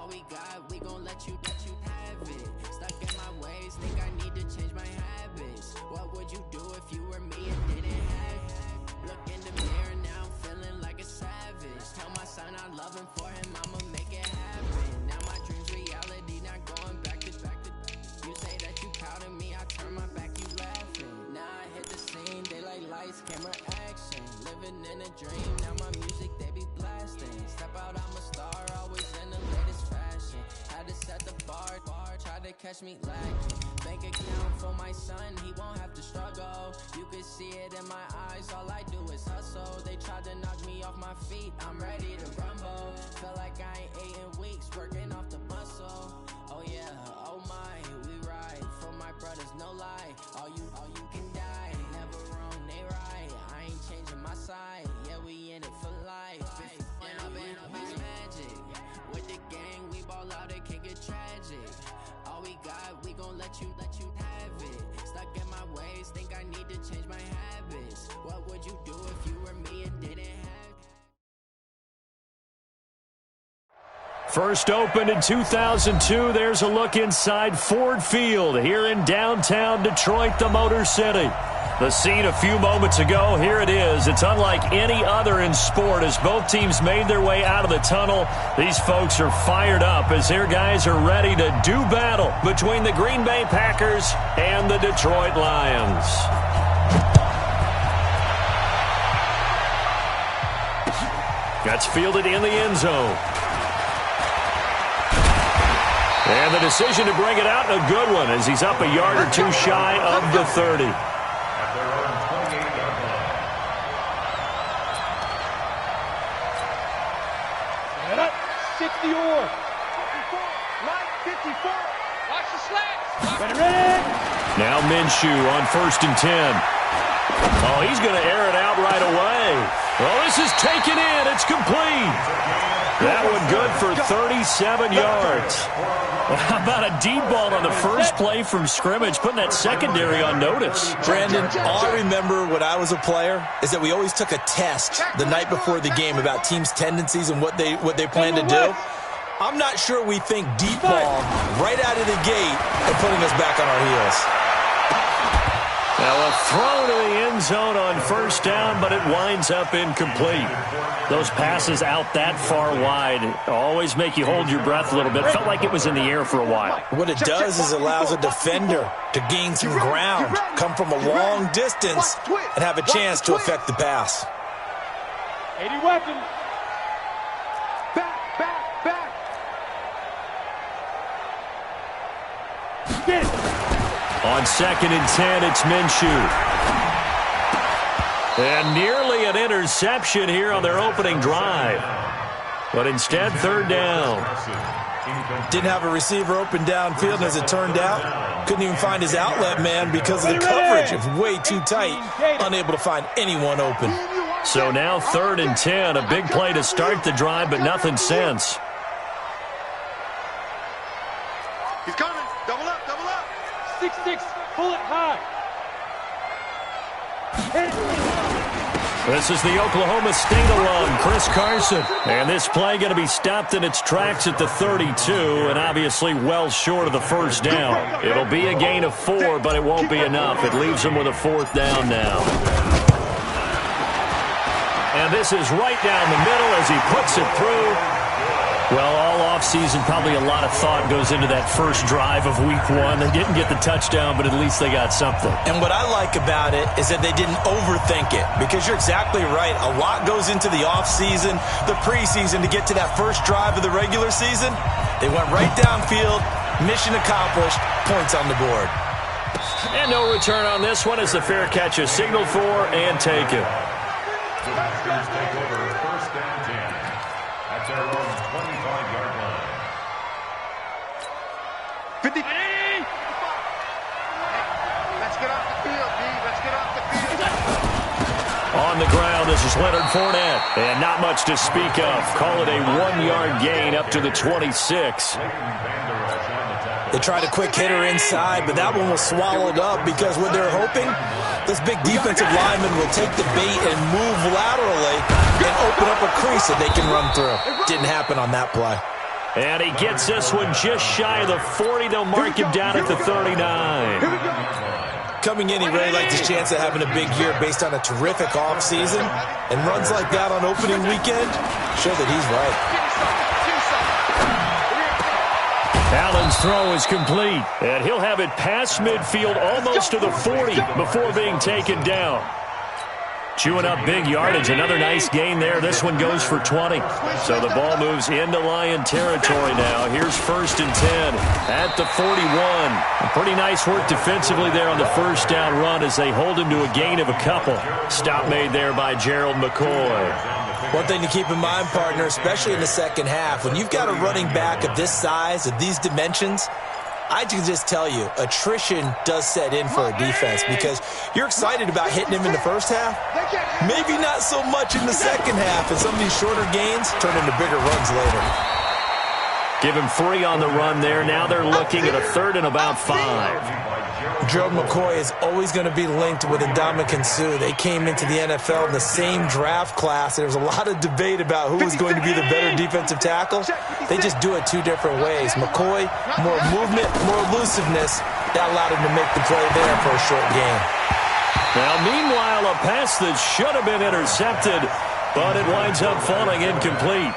All we got, we gon' let you have it. Stuck in my ways, think I need to change my habits. What would you do if you were me and didn't have it? Look in the mirror, now I'm feeling like a savage. Tell my son I love him, for him I'ma make it happen. Now my dream's reality, not going back to back. You say that you proud of me, I turn my back, you laughing. Now I hit the scene, they like lights, camera, action. Living in a dream, now my music they be blasting. Step out, I'm a star, always in the latest fashion. Had to set the bar, try to catch me lacking. Bank account for my son, he won't have to struggle. You can see it in my eyes, all I do is hustle. They tried to knock me off my feet, I'm ready to rumble. Feel like I ain't ate in weeks, working off the muscle. Oh yeah, oh my, we ride for my brothers, no lie. All you can die, never wrong, they right. I ain't changing my side, yeah, we in it for life. It's magic. With the gang, we ball out, it can get tragic. All we got, we gon' let you have it. Stuck in my ways, think I need to change my habits. What would you do if you were me and didn't have it? First opened in 2002, there's a look inside Ford Field here in downtown Detroit, the Motor City. The scene a few moments ago, here it is. It's unlike any other in sport as both teams made their way out of the tunnel. These folks are fired up as their guys are ready to do battle between the Green Bay Packers and the Detroit Lions. That's fielded in the end zone. And the decision to bring it out, a good one, as he's up a yard or two shy of the 30. 60 or 54, 54. Watch the slats. Ready. Now Minshew on 1st and 10. Oh, he's going to air it out right away. Oh, this is taken in. It's complete. That one good for 37 yards. How about a deep ball on the first play from scrimmage, putting that secondary on notice? Brandon, all I remember when I was a player is that we always took a test the night before the game about teams' tendencies and what they plan to do. I'm not sure we think deep ball right out of the gate and putting us back on our heels. Now a throw to the end zone on 1st down, but it winds up incomplete. Those passes out that far wide always make you hold your breath a little bit. Felt like it was in the air for a while. What it does is allows a defender to gain some ground, come from a long distance, and have a chance to affect the pass. 80 weapons. Back. Get it. On 2nd and 10, it's Minshew. And nearly an interception here on their opening drive. But instead, 3rd down. Didn't have a receiver open downfield, and as it turned out, couldn't even find his outlet man because of the coverage. It was way too tight, unable to find anyone open. So now 3rd and 10, a big play to start the drive, but nothing since. He's coming. Double up. 6-6. Pull it high. Hit it. This is the Oklahoma State alum, Chris Carson. And this play going to be stopped in its tracks at the 32, and obviously well short of the 1st down. It'll be a gain of 4, but it won't be enough. It leaves them with a 4th down now. And this is right down the middle as he puts it through. Well, all offseason, probably a lot of thought goes into that first drive of Week 1. They didn't get the touchdown, but at least they got something. And what I like about it is that they didn't overthink it, because you're exactly right. A lot goes into the offseason, the preseason, to get to that first drive of the regular season. They went right downfield, mission accomplished, points on the board. And no return on this one as the fair catch is signaled for and taken. Take over 1st and 10 at their own 25-yard line. 50. Let's get off the field, D. Let's get off the field. On the ground, this is Leonard Fournette. And not much to speak of. Call it a 1-yard gain up to the 26. They tried a quick hitter inside, but that one was swallowed up because what they're hoping, this big defensive lineman will take the bait and move laterally and open up a crease that they can run through. Didn't happen on that play. And he gets this one just shy of the 40. They'll mark him down at the 39. Coming in, he really liked his chance of having a big year based on a terrific offseason. And runs like that on opening weekend show that he's right. Allen's throw is complete. And he'll have it past midfield almost to the 40 before being taken down. Chewing up big yardage. Another nice gain there. This one goes for 20. So the ball moves into Lion territory now. Here's 1st and 10 at the 41. Pretty nice work defensively there on the first down run as they hold him to a gain of a couple. Stop made there by Gerald McCoy. One thing to keep in mind, partner, especially in the second half, when you've got a running back of this size, of these dimensions, I can just tell you, attrition does set in for a defense because you're excited about hitting him in the first half. Maybe not so much in the second half, and some of these shorter gains turn into bigger runs later. Give him 3 on the run there. Now they're looking at a 3rd and about 5. Gerald McCoy is always going to be linked with Ndamukong Suh. They came into the NFL in the same draft class. There was a lot of debate about who was going to be the better defensive tackle. They just do it 2 different ways. McCoy, more movement, more elusiveness. That allowed him to make the play there for a short gain. Now, meanwhile, a pass that should have been intercepted, but it winds up falling incomplete.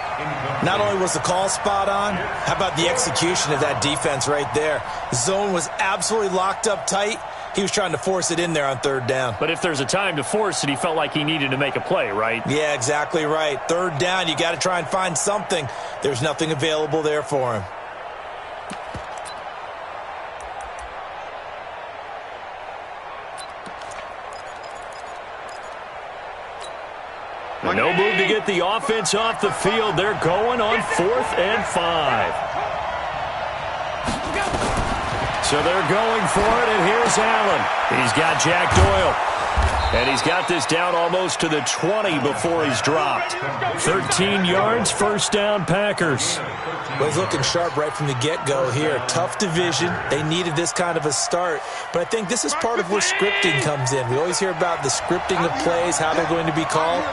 Not only was the call spot on, how about the execution of that defense right there? The zone was absolutely locked up tight. He was trying to force it in there on 3rd down. But if there's a time to force it, he felt like he needed to make a play, right? Yeah, exactly right. 3rd down, you got to try and find something. There's nothing available there for him. No move to get the offense off the field. They're going on 4th and 5. So they're going for it, and here's Allen. He's got Jack Doyle. And he's got this down almost to the 20 before he's dropped. 13 yards, 1st down, Packers. Well, he's looking sharp right from the get-go here. Tough division. They needed this kind of a start. But I think this is part of where scripting comes in. We always hear about the scripting of plays, how they're going to be called.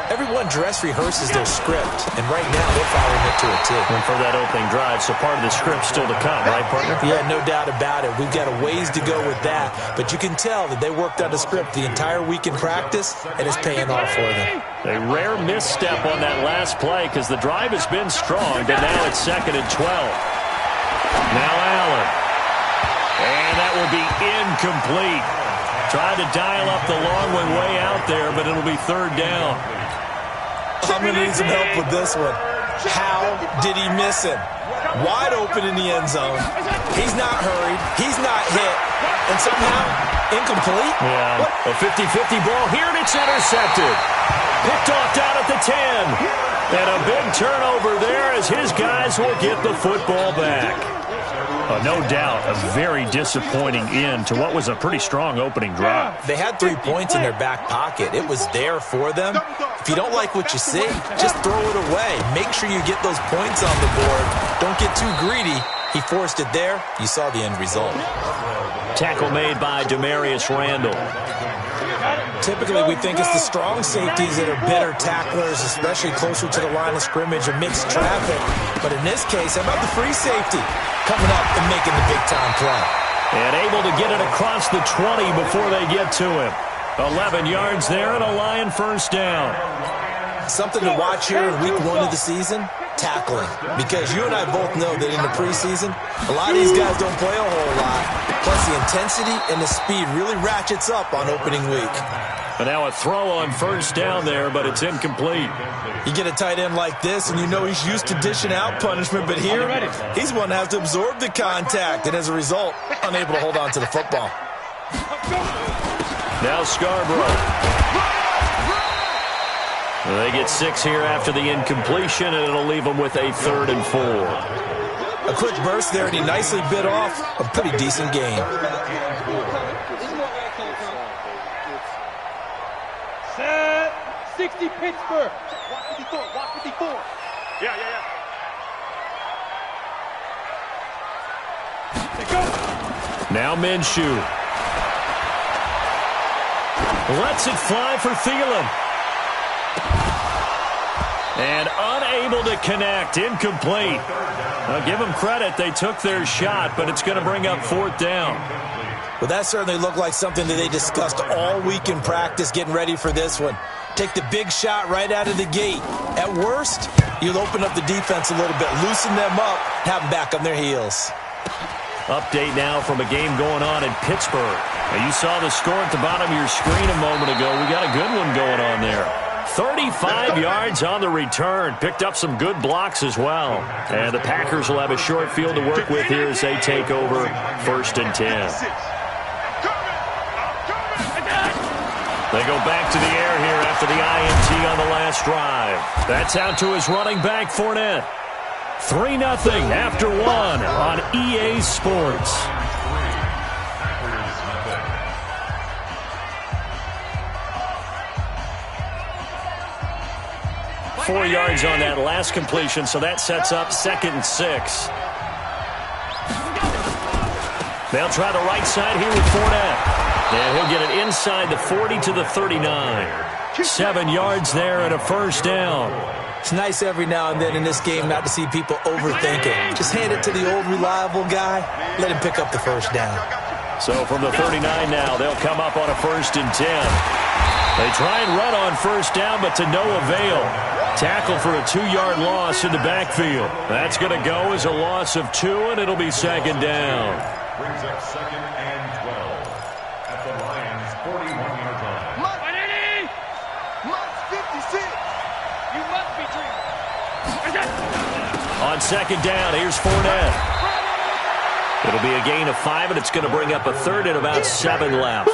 Everyone dress rehearses their script, and right now they're following it to a T. And for that opening drive, so part of the script still to come, right, partner? Yeah, no doubt about it. We've got a ways to go with that, but you can tell that they worked on the script the entire week in practice, and it's paying off for them. A rare misstep on that last play because the drive has been strong, but now it's 2nd and 12. Now Allen. And that will be incomplete. Tried to dial up the long one way out there, but it'll be 3rd down. I'm going to need some help with this one. How did he miss him? Wide open in the end zone. He's not hurried. He's not hit. And somehow, incomplete? Yeah, what? A 50-50 ball here, and it's intercepted. Picked off down at the 10. And a big turnover there as his guys will get the football back. No doubt, a very disappointing end to what was a pretty strong opening drive. They had 3 points in their back pocket. It was there for them. If you don't like what you see, just throw it away. Make sure you get those points on the board. Don't get too greedy. He forced it there. You saw the end result. Tackle made by Demarius Randall. Typically, we think it's the strong safeties that are better tacklers, especially closer to the line of scrimmage amidst traffic. But in this case, how about the free safety coming up and making the big-time play? And able to get it across the 20 before they get to him. 11 yards there and a Lion 1st down. Something to watch here in week 1 of the season, tackling. Because you and I both know that in the preseason, a lot of these guys don't play a whole lot. Plus the intensity and the speed really ratchets up on opening week. And now a throw on 1st down there, but it's incomplete. You get a tight end like this, and you know he's used to dishing out punishment, but here, he's one that has to absorb the contact, and as a result, unable to hold on to the football. Now Scarborough. They get 6 here after the incompletion, and it'll leave them with a 3rd and 4. A quick burst there, and he nicely bit off a pretty decent game. Set 60 Pittsburgh. Walk 54, walk 54. Yeah. Now Minshew. Lets it fly for Thielen. And unable to connect. Incomplete. Now, give them credit. They took their shot, but it's going to bring up 4th down. Well, that certainly looked like something that they discussed all week in practice getting ready for this one. Take the big shot right out of the gate. At worst, you'll open up the defense a little bit, loosen them up, have them back on their heels. Update now from a game going on in Pittsburgh. Now, you saw the score at the bottom of your screen a moment ago. We got a good one going on there. 35 yards on the return. Picked up some good blocks as well. And the Packers will have a short field to work with here as they take over 1st and 10. They go back to the air here after the INT on the last drive. That's out to his running back, Fournette. 3-0 after 1 on EA Sports. 4 yards on that last completion, so that sets up 2nd and 6. They'll try the right side here with Fournette. And he'll get it inside the 40 to the 39. 7 yards there and a 1st down. It's nice every now and then in this game not to see people overthink it. Just hand it to the old reliable guy. Let him pick up the 1st down. So from the 39 now, they'll come up on a 1st and 10. They try and run on 1st down, but to no avail. Tackle for a 2-yard loss in the backfield. That's going to go as a loss of 2, and it'll be 2nd down. Brings up 2nd and 12 at the Lions' 41-yard line. Must 56. You must be dreaming. On 2nd down, here's Fournette. It'll be a gain of 5, and it's going to bring up a 3rd and about 7 left.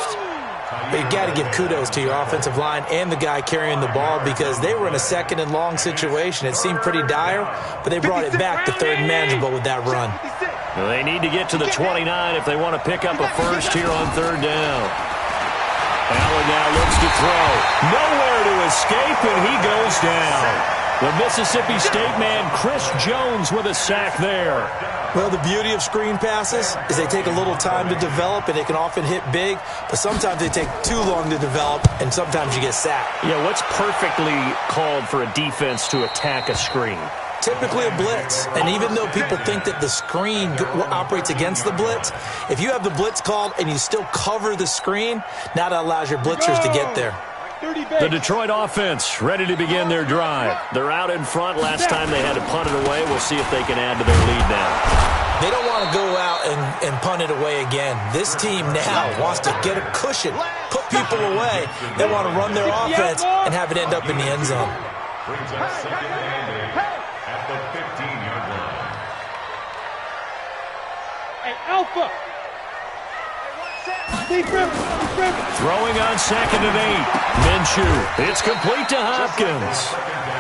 But you got to give kudos to your offensive line and the guy carrying the ball because they were in a 2nd and long situation. It seemed pretty dire, but they brought it back to 3rd and manageable with that run. Well, they need to get to the 29 if they want to pick up a 1st here on 3rd down. Allen now looks to throw. Nowhere to escape, and he goes down. The Mississippi State man, Chris Jones, with a sack there. Well, the beauty of screen passes is they take a little time to develop, and they can often hit big, but sometimes they take too long to develop, and sometimes you get sacked. Yeah, what's perfectly called for a defense to attack a screen? Typically a blitz, and even though people think that the screen operates against the blitz, if you have the blitz called and you still cover the screen, now that allows your blitzers to get there. The Detroit offense ready to begin their drive. They're out in front. Last time they had to punt it away. We'll see if they can add to their lead now. They don't want to go out and punt it away again. This team now wants to get a cushion, put people away. They want to run their offense and have it end up in the end zone. Brings up 2nd and 8 at the 15-yard line. Hey, Alpha. Throwing on 2nd and 8. Minshew. It's complete to Hopkins.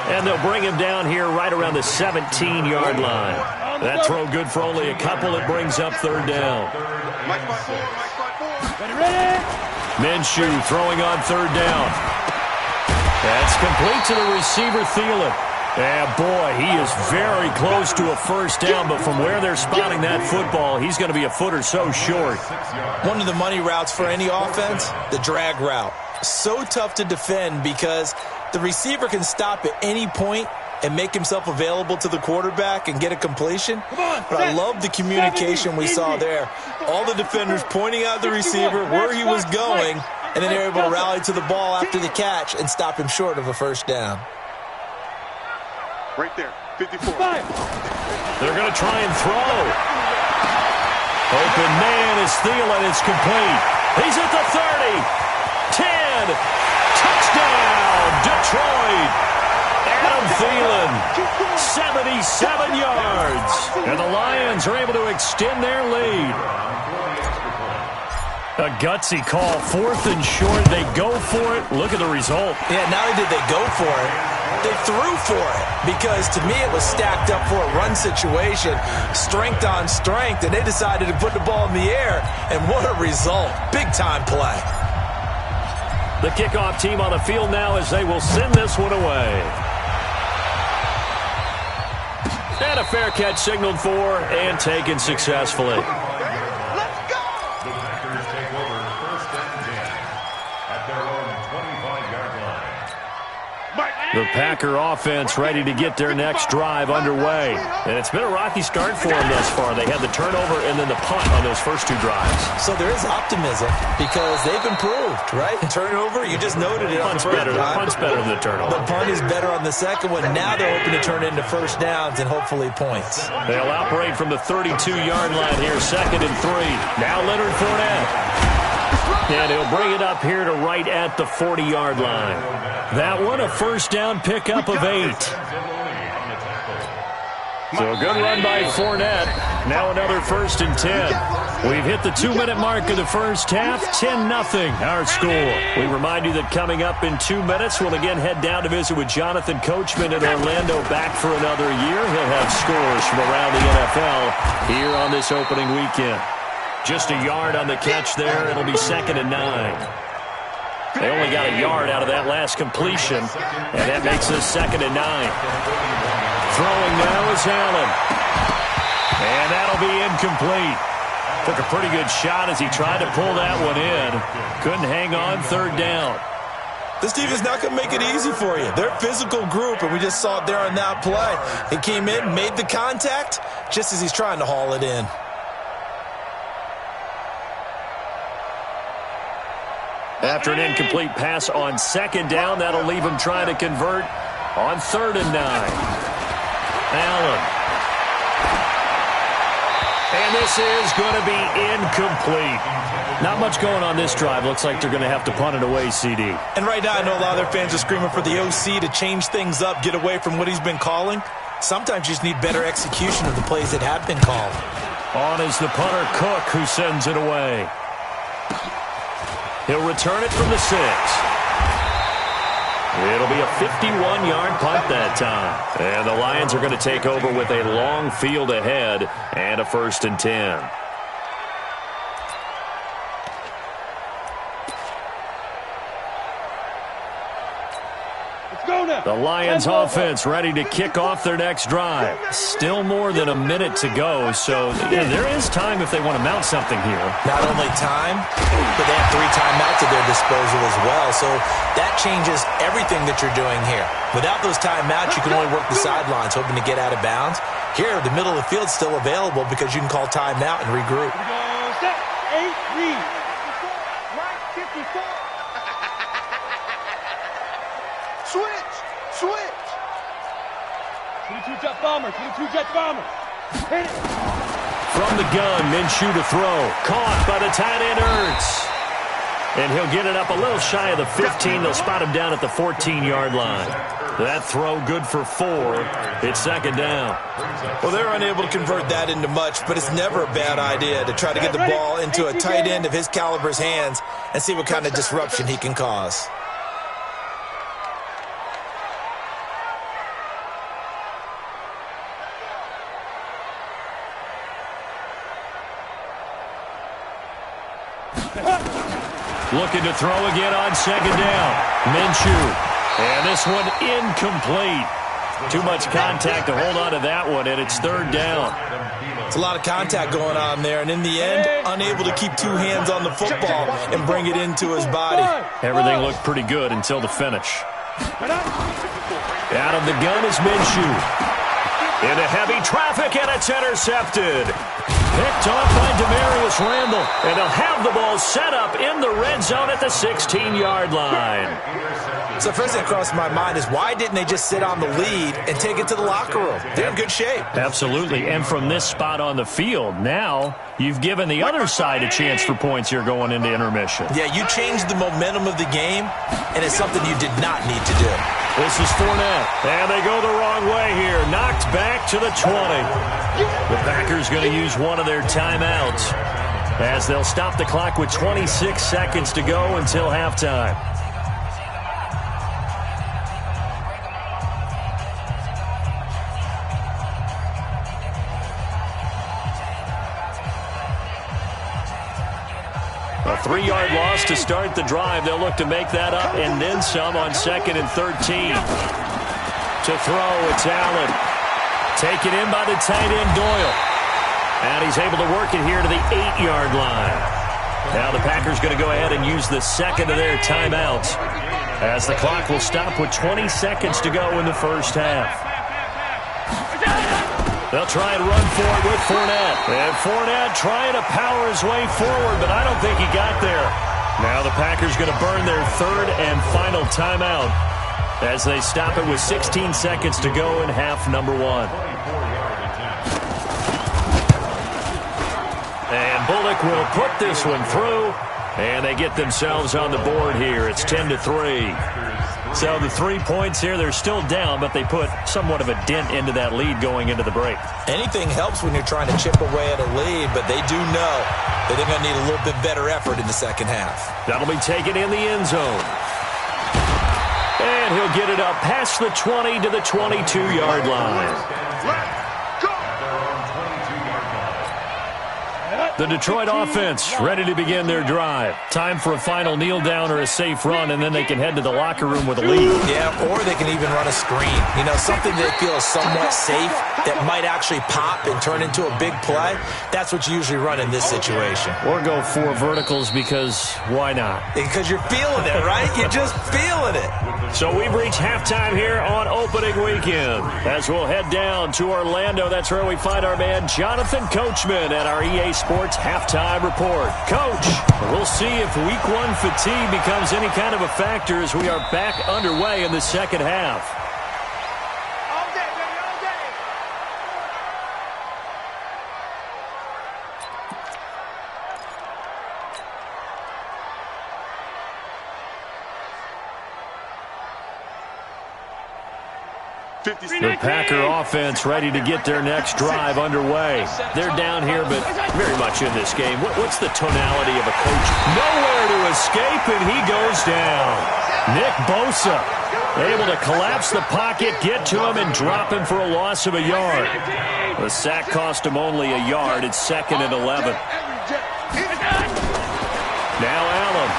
And they'll bring him down here right around the 17-yard line. That throw good for only a couple. It brings up 3rd down. Minshew throwing on 3rd down. That's complete to the receiver, Thielen. Yeah, boy, he is very close to a 1st down, but from where they're spotting that football, he's going to be a foot or so short. One of the money routes for any offense, the drag route. So tough to defend because the receiver can stop at any point and make himself available to the quarterback and get a completion. But I love the communication we saw there. All the defenders pointing out the receiver, where he was going, and then they're able to rally to the ball after the catch and stop him short of a 1st down. Right there, 54. They're going to try and throw. Open man is Thielen. It's complete. He's at the 30. 10. Touchdown, Detroit. Adam Thielen, 77 yards. And the Lions are able to extend their lead. A gutsy call, 4th and short. They go for it. Look at the result. Yeah, not only did they go for it, they threw for it because to me it was stacked up for a run situation, strength on strength, and they decided to put the ball in the air, and what a result. Big-time play. The kickoff team on the field now as they will send this one away. And a fair catch signaled for and taken successfully. The Packer offense ready to get their next drive underway. And it's been a rocky start for them thus far. They had the turnover and then the punt on those first two drives. So there is optimism because they've improved, right? Turnover, you just noted it. Punt's better than the turnover. The punt is better on the second one. Now they're hoping to turn it into first downs and hopefully points. They'll operate from the 32-yard line here, 2nd and 3. Now Leonard Fournette. And he'll bring it up here to right at the 40-yard line. That one, a first down pickup of 8. So a good run by Fournette. Now another 1st and 10. We've hit the 2-minute mark of the first half. 10-0 our score. We remind you that coming up in 2 minutes, we'll again head down to visit with Jonathan Coachman in Orlando, back for another year. He'll have scores from around the NFL here on this opening weekend. Just a yard on the catch there. It'll be 2nd and 9. They only got a yard out of that last completion, and that makes us 2nd and 9. Throwing now is Allen. And that'll be incomplete. Took a pretty good shot as he tried to pull that one in. Couldn't hang on, 3rd down. This team is not going to make it easy for you. They're a physical group, and we just saw it there on that play. He came in, made the contact, just as he's trying to haul it in. After an incomplete pass on 2nd down, that'll leave him trying to convert on 3rd and 9. Allen. And this is going to be incomplete. Not much going on this drive. Looks like they're going to have to punt it away, CD. And right now, I know a lot of their fans are screaming for the OC to change things up, get away from what he's been calling. Sometimes you just need better execution of the plays that have been called. On is the punter, Cook, who sends it away. He'll return it from the 6. It'll be a 51-yard punt that time. And the Lions are going to take over with a long field ahead and a 1st and 10. The Lions offense ready to kick off their next drive. Still more than a minute to go, so there is time if they want to mount something here. Not only time, but they have 3 timeouts at their disposal as well, so that changes everything that you're doing here. Without those timeouts, you can only work the sidelines, hoping to get out of bounds. Here, the middle of the field's still available because you can call timeout and regroup. Set, 8, read. Right, 54. Switch! 22 jet bomber, 22 jet bomber. Hit it. From the gun, Minshew to throw. Caught by the tight end, Ertz. And he'll get it up a little shy of the 15. They'll spot him down at the 14-yard line. That throw good for 4. It's 2nd down. Well, they're unable to convert that into much, but it's never a bad idea to try to get the ball into a tight end of his caliber's hands and see what kind of disruption he can cause. Looking to throw again on 2nd down. Minshew. And this one incomplete. Too much contact to hold on to that one, and it's 3rd down. It's a lot of contact going on there, and in the end, unable to keep 2 hands on the football and bring it into his body. Everything looked pretty good until the finish. Out of the gun is Minshew. Into heavy traffic, and it's intercepted. Picked off by Demarius Randall, and they'll have the ball set up in the red zone at the 16-yard line. So first thing that crossed my mind is why didn't they just sit on the lead and take it to the locker room? They're in good shape. Absolutely, and from this spot on the field, now you've given the other side a chance for points here going into intermission. Yeah, you changed the momentum of the game, and it's something you did not need to do. This is Fournette, and they go the wrong way here. Knocked back to the 20. The Packers going to use one of their timeouts as they'll stop the clock with 26 seconds to go until halftime. A 3-yard loss to start the drive. They'll look to make that up and then some on 2nd and 13. To throw, it's Allen. Taken in by the tight end, Doyle. And he's able to work it here to the 8-yard line. Now the Packers going to go ahead and use the second of their timeouts as the clock will stop with 20 seconds to go in the first half. They'll try and run for it with Fournette. And Fournette trying to power his way forward, but I don't think he got there. Now the Packers going to burn their third and final timeout as they stop it with 16 seconds to go in half number one. And Bullock will put this one through, and they get themselves on the board here. It's 10-3. So the 3 points here, they're still down, but they put somewhat of a dent into that lead going into the break. Anything helps when you're trying to chip away at a lead, but they do know that they're going to need a little bit better effort in the second half. That'll be taken in the end zone. And he'll get it up past the 20 to the 22-yard line. The Detroit offense ready to begin their drive. Time for a final kneel down or a safe run, and then they can head to the locker room with a lead. Yeah, or they can even run a screen. You know, something they feel is somewhat safe that might actually pop and turn into a big play. That's what you usually run in this situation. Or go 4 verticals because why not? Because you're feeling it, right? You're just feeling it. So we've reached halftime here on opening weekend. As we'll head down to Orlando, that's where we find our man Jonathan Coachman at our EA Sports Halftime Report. Coach, we'll see if Week 1 fatigue becomes any kind of a factor as we are back underway in the second half. The Packer offense ready to get their next drive underway. They're down here, but very much in this game. What's the tonality of a coach? Nowhere to escape, and he goes down. Nick Bosa able to collapse the pocket, get to him, and drop him for a loss of a yard. The sack cost him only a yard. It's 2nd and 11. Now Allen.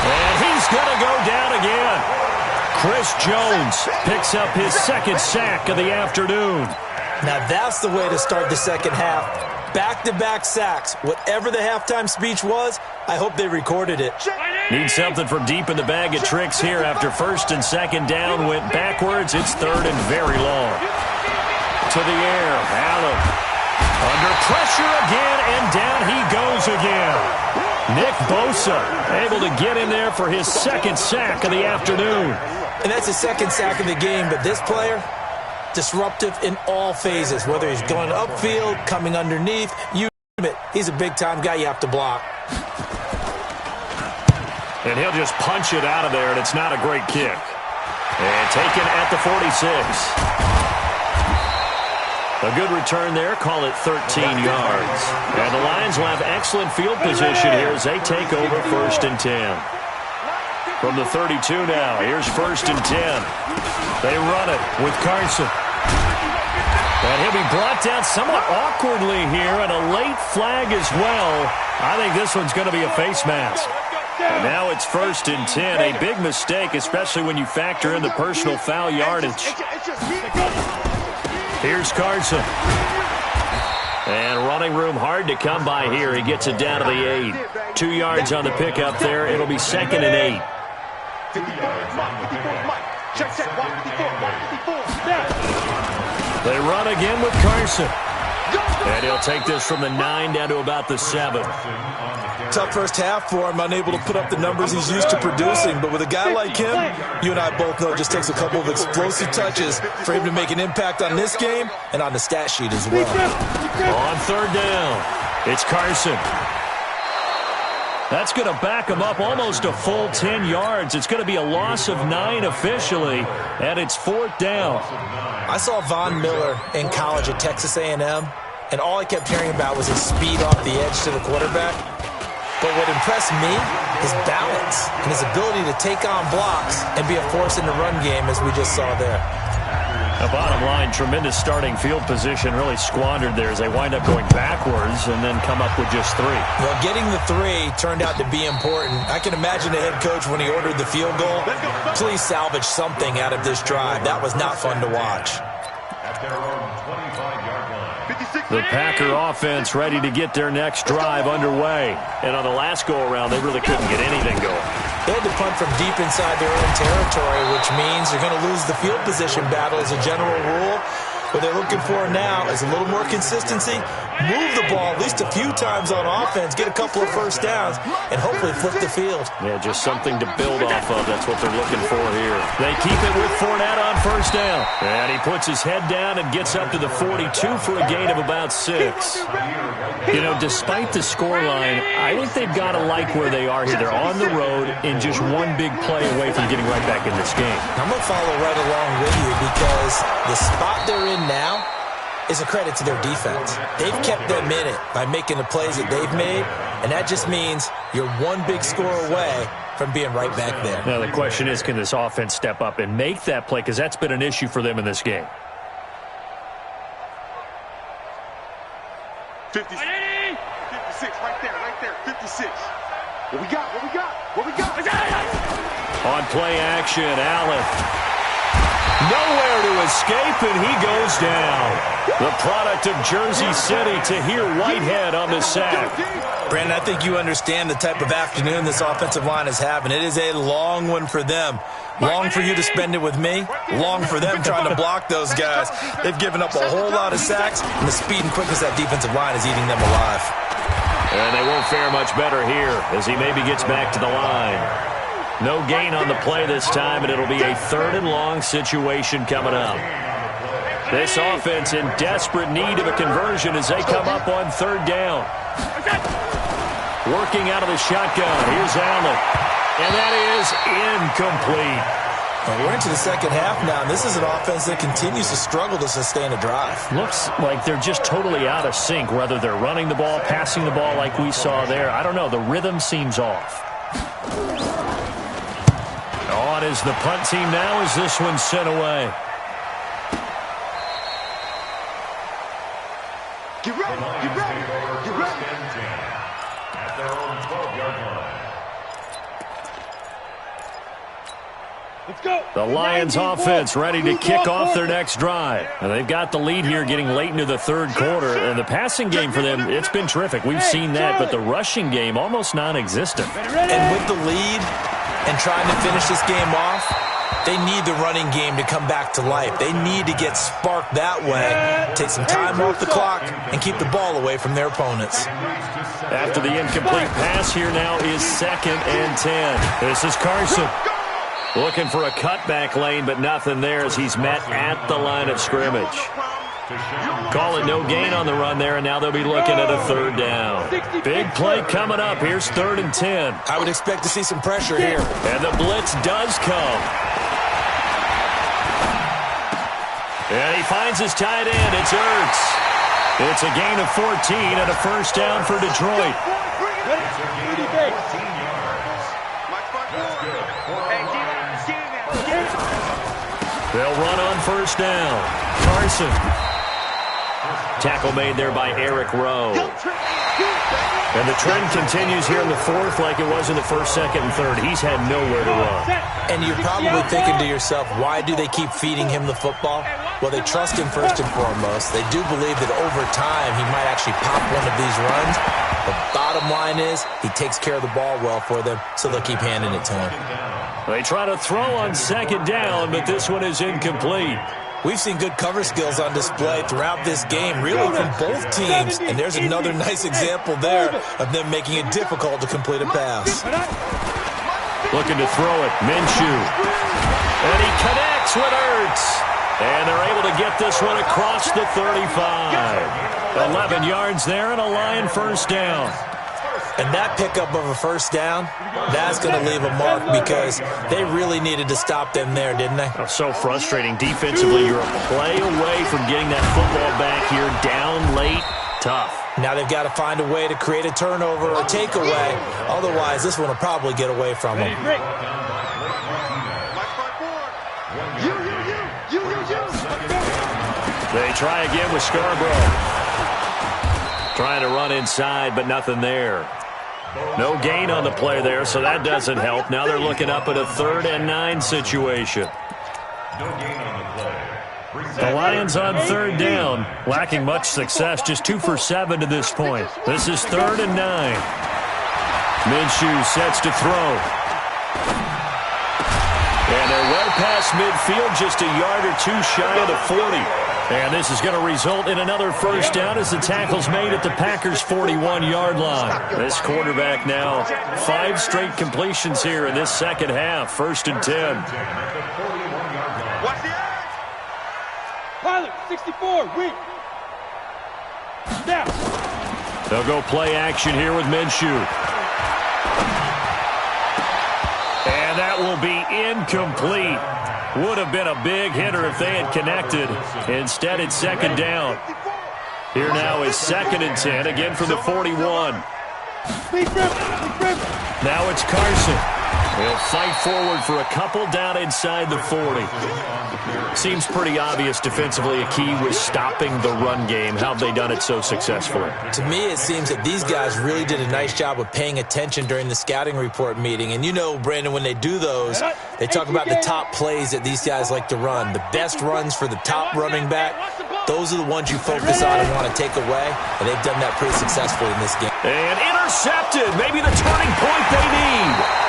And he's going to go down again. Chris Jones picks up his 2nd sack of the afternoon. Now that's the way to start the second half. Back-to-back sacks. Whatever the halftime speech was, I hope they recorded it. Need something from deep in the bag of tricks here after 1st and 2nd down went backwards. It's 3rd and very long. To the air, Allen. Under pressure again, and down he goes again. Nick Bosa able to get in there for his 2nd sack of the afternoon. And that's his 2nd sack of the game, but this player, disruptive in all phases, whether he's going upfield, coming underneath, you name it. He's a big-time guy you have to block. And he'll just punch it out of there, and it's not a great kick. And taken at the 46. A good return there, call it 13 yards. And the Lions will have excellent field position here as they take over 1st and 10. From the 32 now, here's 1st and 10. They run it with Carson. And he'll be brought down somewhat awkwardly here, and a late flag as well. I think this one's going to be a face mask. And now it's 1st and 10. A big mistake, especially when you factor in the personal foul yardage. Here's Carson. And running room hard to come by here. He gets it down to the 8. 2 yards on the pickup there. It'll be 2nd and 8. They run again with Carson. And he'll take this from the 9 down to about the 7. Tough first half for him, unable to put up the numbers he's used to producing. But with a guy like him, you and I both know it just takes a couple of explosive touches for him to make an impact on this game and on the stat sheet as well. On 3rd down, it's Carson. That's going to back him up almost a full 10 yards. It's going to be a loss of 9 officially, and it's 4th down. I saw Von Miller in college at Texas A&M, and all I kept hearing about was his speed off the edge to the quarterback. But what impressed me, his balance and his ability to take on blocks and be a force in the run game, as we just saw there. The bottom line, tremendous starting field position, really squandered there as they wind up going backwards and then come up with just 3. Well, getting the 3 turned out to be important. I can imagine the head coach when he ordered the field goal. Please salvage something out of this drive. That was not fun to watch. At their own 25-yard line. The Packer offense ready to get their next drive underway. And on the last go-around, they really couldn't get anything going. They had to punt from deep inside their own territory, which means you're going to lose the field position battle as a general rule. What they're looking for now is a little more consistency, move the ball at least a few times on offense, get a couple of first downs, and hopefully flip the field. Yeah, just something to build off of. That's what they're looking for here. They keep it with Fournette on first down. And he puts his head down and gets up to the 42 for a gain of about 6. You know, despite the scoreline, I think they've got to like where they are here. They're on the road and just one big play away from getting right back in this game. I'm going to follow right along with you because the spot they're in now is a credit to their defense. They've kept them in it by making the plays that they've made, and that just means you're one big score away from being right back there. Now, the question is, can this offense step up and make that play? Because that's been an issue for them in this game. 56, right there, 56. What we got? On play action, Allen. Nowhere to escape, and he goes down. The product of Jersey City, Tahir Whitehead on the sack. Brandon, I think you understand the type of afternoon this offensive line is having. It is a long one for them. Long for you to spend it with me. Long for them trying to block those guys. They've given up a whole lot of sacks, and the speed and quickness of that defensive line is eating them alive. And they won't fare much better here as he maybe gets back to the line. No gain on the play this time, and it'll be a 3rd and long situation coming up. This offense in desperate need of a conversion as they come up on 3rd down. Working out of the shotgun. Here's Allen. And that is incomplete. Well, we're into the second half now, and this is an offense that continues to struggle to sustain a drive. Looks like they're just totally out of sync, whether they're running the ball, passing the ball like we saw there. I don't know. The rhythm seems off. On is the punt team now as this one's sent away. Get ready. At their own 12-yard line. Let's go. The Lions offense ready to kick off their next drive. And they've got the lead here getting late into the 3rd quarter. And the passing game for them, it's been terrific. We've seen that, but the rushing game almost non-existent. And with the lead and trying to finish this game off, they need the running game to come back to life. They need to get sparked that way, take some time off the clock, and keep the ball away from their opponents. After the incomplete pass, here now is 2nd and 10. This is Carson. Looking for a cutback lane, but nothing there as he's met at the line of scrimmage. Call it no gain on the run there, and now they'll be looking at a 3rd down. Big play coming up. Here's 3rd and 10. I would expect to see some pressure here. And the blitz does come. And he finds his tight end. It's Ertz. It's a gain of 14 and a 1st down for Detroit. They'll run on 1st down. Carson. Tackle made there by Eric Rowe. And the trend continues here in the 4th like it was in the 1st, 2nd, and 3rd. He's had nowhere to run. And you're probably thinking to yourself, why do they keep feeding him the football? Well, they trust him first and foremost. They do believe that over time he might actually pop one of these runs. The bottom line is he takes care of the ball well for them, so they'll keep handing it to him. They try to throw on 2nd down, but this one is incomplete. We've seen good cover skills on display throughout this game, really from both teams. And there's another nice example there of them making it difficult to complete a pass. Looking to throw it, Minshew. And he connects with Ertz. And they're able to get this one across the 35. 11 yards there and a Lion 1st down. And that pickup of a 1st down, that's going to leave a mark because they really needed to stop them there, didn't they? Oh, so frustrating. Defensively, you're a play away from getting that football back here. Down late, tough. Now they've got to find a way to create a turnover or a takeaway. Otherwise, this one will probably get away from them. They try again with Scarborough. Trying to run inside, but nothing there. No gain on the play there, so that doesn't help. Now they're looking up at a 3rd and 9 situation. No gain on the play. The Lions on third down, lacking much success, just 2 for 7 to this point. This is 3rd and 9. Minshew sets to throw. And they're well past midfield, just a yard or two shy of the 40. And this is going to result in another first down as the tackle's made at the Packers' 41-yard line. This quarterback now 5 straight completions here in this second half. 1st and 10. Watch the edge. Pilot, 64, weak. Snap. They'll go play action here with Minshew. And that will be incomplete. Would have been a big hitter if they had connected. Instead, it's 2nd down. Here now is 2nd and 10, again from the 41. Now it's Carson. He'll fight forward for a couple down inside the 40. Seems pretty obvious defensively a key was stopping the run game. How have they done it so successfully? To me, it seems that these guys really did a nice job of paying attention during the scouting report meeting. And you know, Brandon, when they do those, they talk about the top plays that these guys like to run. The best runs for the top running back, those are the ones you focus on and want to take away. And they've done that pretty successfully in this game. And intercepted. Maybe the turning point they need.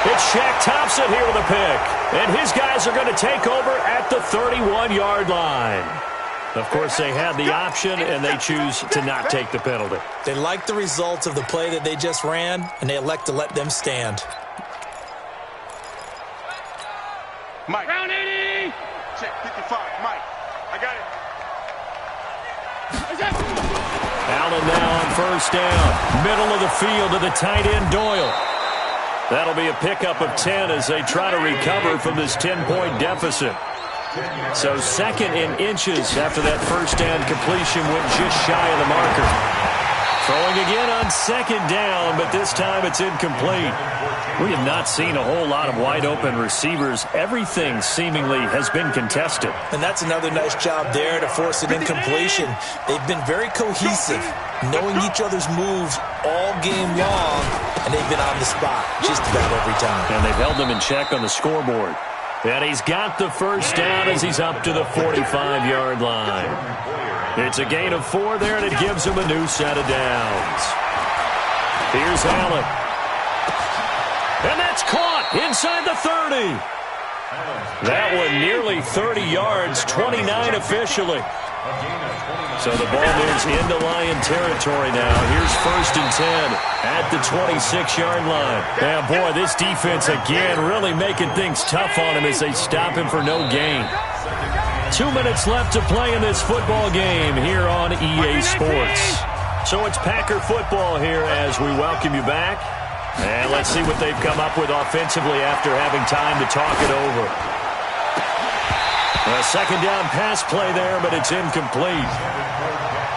It's Shaq Thompson here with a pick. And his guys are going to take over at the 31-yard line. Of course, they had the option, and they choose to not take the penalty. They like the results of the play that they just ran, and they elect to let them stand. Mike. Round 80. Check 55. Mike. I got it. Allen now on 1st down. Middle of the field to the tight end, Doyle. That'll be a pickup of 10 as they try to recover from this 10-point deficit. So 2nd in inches after that first down completion went just shy of the marker. Throwing again on 2nd down, but this time it's incomplete. We have not seen a whole lot of wide-open receivers. Everything seemingly has been contested. And that's another nice job there to force an incompletion. They've been very cohesive, knowing each other's moves all game long, and they've been on the spot just about every time. And they've held them in check on the scoreboard. And he's got the first down as he's up to the 45-yard line. It's a gain of 4 there, and it gives him a new set of downs. Here's Allen. And that's caught inside the 30. That one nearly 30 yards, 29 officially. So the ball moves into Lion territory now. Here's 1st and 10 at the 26-yard line. Now, boy, this defense again really making things tough on him as they stop him for no gain. 2 minutes left to play in this football game here on EA Sports. So it's Packer football here as we welcome you back. And let's see what they've come up with offensively after having time to talk it over. A 2nd down pass play there, but it's incomplete.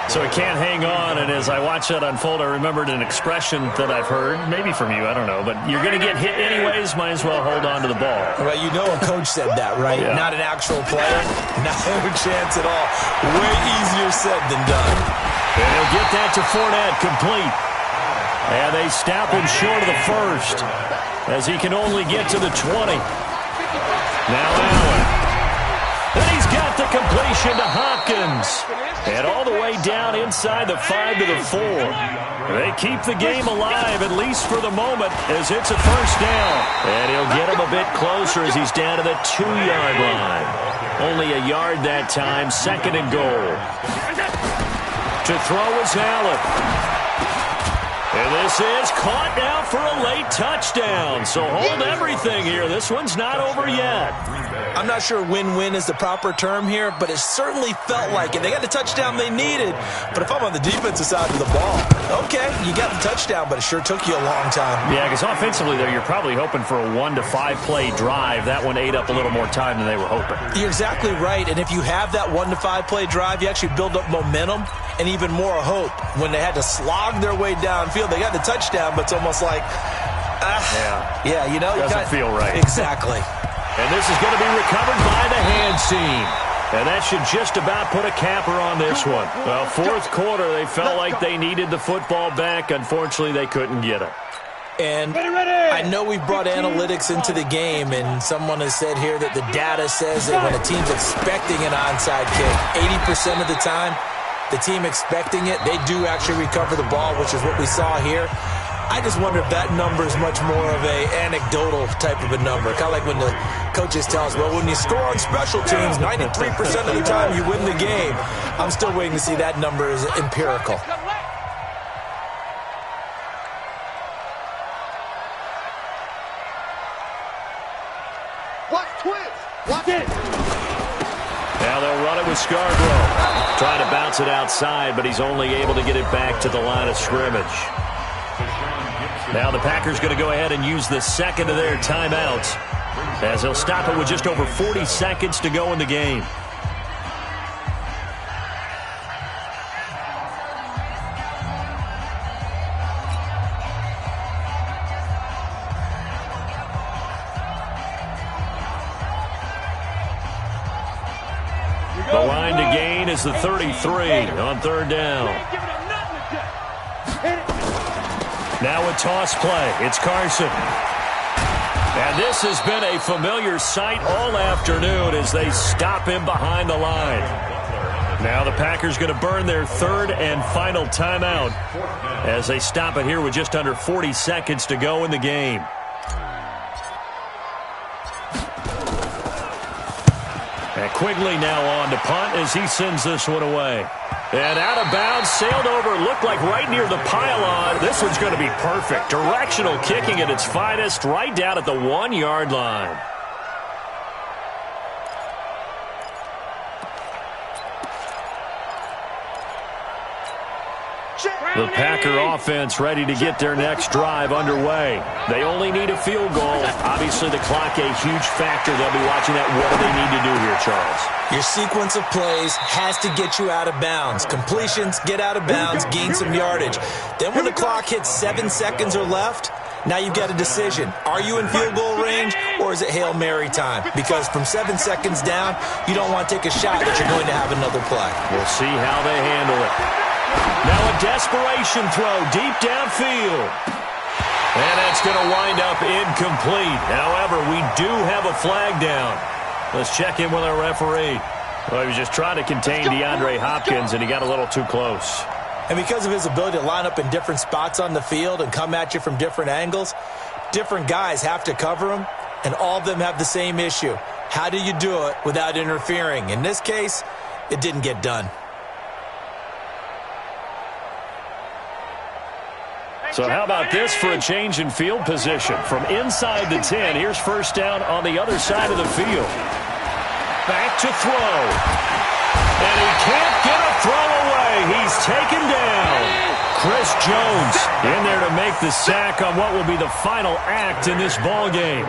So he can't hang on, and as I watch that unfold, I remembered an expression that I've heard, maybe from you, I don't know, but you're going to get hit anyways, might as well hold on to the ball. Well, you know a coach said that, right? Yeah. Not an actual player. No chance at all. Way easier said than done. And he'll get that to Fournette, complete. And they stop him short of the first, as he can only get to the 20. Now Allen. And he's got the completion to Hopkins. And all the way down inside the 5 to the 4. They keep the game alive, at least for the moment, as it's a first down. And he'll get him a bit closer as he's down to the 2-yard line. Only a yard that time, 2nd and goal. To throw is Allen. And this is caught now for a late touchdown. So hold everything here. This one's not over yet. I'm not sure win-win is the proper term here, but it certainly felt like it. They got the touchdown they needed. But if I'm on the defensive side of the ball, okay, you got the touchdown, but it sure took you a long time. Yeah, because offensively, there, you're probably hoping for a 1 to 5 play drive. That one ate up a little more time than they were hoping. You're exactly right. And if you have that 1 to 5 play drive, you actually build up momentum and even more hope. When they had to slog their way downfield, they got the touchdown, but it's almost like, you know. Doesn't feel right. Exactly. And this is going to be recovered by the hand team. And that should just about put a capper on this one. Well, 4th quarter, they felt like they needed the football back. Unfortunately, they couldn't get it. And I know we've brought analytics into the game, and someone has said here that the data says that when a team's expecting an onside kick, 80% of the time, the team expecting it, they do actually recover the ball, which is what we saw here. I just wonder if that number is much more of a anecdotal type of a number. Kind of like when the coaches tell us, well, when you score on special teams, 93% of the time you win the game. I'm still waiting to see that number is empirical. Watch twins. Watch it. Now they'll run it with Scarborough. Trying to bounce it outside, but he's only able to get it back to the line of scrimmage. Now the Packers going to go ahead and use the second of their timeouts, as they'll stop it with just over 40 seconds to go in the game. The line to gain is the 33 on third down. Now a toss play. It's Carson. And this has been a familiar sight all afternoon as they stop him behind the line. Now the Packers going to burn their third and final timeout as they stop it here with just under 40 seconds to go in the game. And Quigley now on to punt as he sends this one away. And out of bounds, sailed over, looked like right near the pylon. This one's going to be perfect. Directional kicking at its finest, right down at the 1-yard line. The Packer offense ready to get their next drive underway. They only need a field goal. Obviously, the clock a huge factor. They'll be watching that. What do they need to do here, Charles? Your sequence of plays has to get you out of bounds. Completions, get out of bounds, gain some yardage. Then when the clock hits 7 seconds or left, now you've got a decision. Are you in field goal range, or is it Hail Mary time? Because from 7 seconds down, you don't want to take a shot that you're going to have another play. We'll see how they handle it. Now a desperation throw deep downfield. And that's going to wind up incomplete. However, we do have a flag down. Let's check in with our referee. Well, he was just trying to contain DeAndre Hopkins, and he got a little too close. And because of his ability to line up in different spots on the field and come at you from different angles, different guys have to cover him, and all of them have the same issue. How do you do it without interfering? In this case, it didn't get done. So how about this for a change in field position? From inside the 10, here's first down on the other side of the field. Back to throw. And he can't get a throw away. He's taken down. Chris Jones in there to make the sack on what will be the final act in this ball game.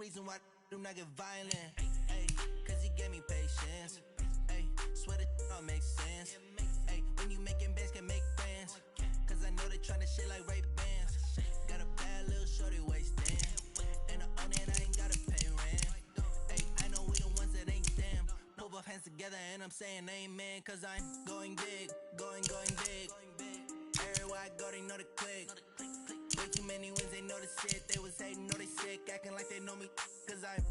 reason why do not get violent. Ay, cause he gave me patience. Ay, swear that all makes sense. Ay, when you making bands, can make friends. Cause I know they tryna shit like Ray-Bans. Got a bad little shorty wasting. And the only I ain't gotta pay rent. Ay, I know we the ones that ain't them. Put both hands together and I'm saying amen. Cause I'm going big, going big. Everywhere I go, they know the click. Way too many wins, they know the shit. They was hating, know they sick, acting like they know me. Cause I'm